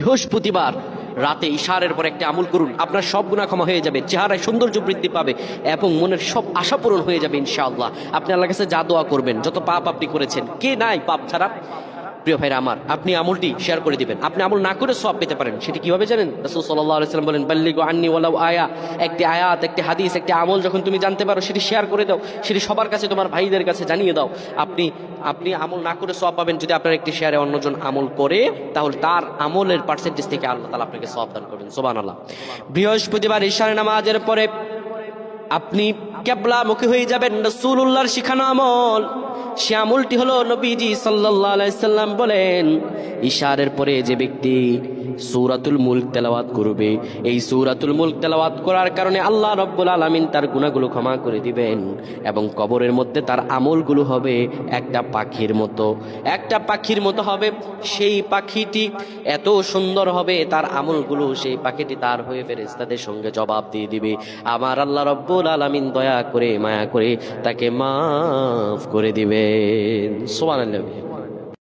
বৃহস্পতিবার রাতে ইশারের পর একটা আমল করুন, আপনার সব গুনাহ ক্ষমা হয়ে যাবে, চেহারায় সৌন্দর্য বৃদ্ধি পাবে এবং মনের সব আশা পূরণ হয়ে যাবে ইনশাআল্লাহ। আপনি আল্লাহর কাছে যা দোয়া করবেন, যত পাপ আপনি করেছেন, কে নাই পাপ ছাড়া? প্রিয় ভাইরা আমার, আপনি আমলটি শেয়ার করে দিবেন। আপনি আমল না করে সওয়াব পেতে পারেন, সেটি কিভাবে জানেন? রাসূল সাল্লাল্লাহু আলাইহি ওয়াসাল্লাম বলেন, বাল্লিগু আন্নি ওয়ালাউ আয়া। একটি আয়াত, একটি হাদিস, একটি আমল যখন তুমি জানতে পারো, সেটি শেয়ার করে দাও, সেটি সবার কাছে, তোমার ভাইদের কাছে জানিয়ে দাও। আপনি আপনি আমল না করে সওয়াব পাবেন। যদি আপনার একটি শেয়ারে অন্যজন আমল করে, তাহলে তার আমলের পার্সেন্টেজ থেকে আল্লাহ তাআলা আপনাকে সওয়াব দান করবেন। সুবহানাল্লাহ। বৃহস্পতিবার ইশারের নামাজের পরে আপনি কিবলামুখী হয়ে যাবেন, রাসূলুল্লাহর শিখানো আমল। সে আমলটি হলো, নবীজি সাল্লাল্লাহু আলাইহি সাল্লাম বলেন, ইশারের পরে যে ব্যক্তি সূরাতুল মুলক তেলাওয়াত করবে, এই সূরাতুল মুলক তেলাওয়াত করার কারণে আল্লাহ রাব্বুল আলামিন তার গুনাহগুলো ক্ষমা করে দিবেন এবং কবরের মধ্যে তার আমলগুলো হবে একটা পাখির মতো, একটা পাখির মতো হবে। সেই পাখিটি এত সুন্দর হবে, তার আমলগুলো, সেই পাখিটি তার হয়ে ফেরেশতাদের সঙ্গে জবাব দিয়ে দিবে। আমার আল্লাহ রাব্বুল আলামিন দয়া করে, মায়া করে তাকে মাফ করে দিবেন। সুবহানাল্লাহ।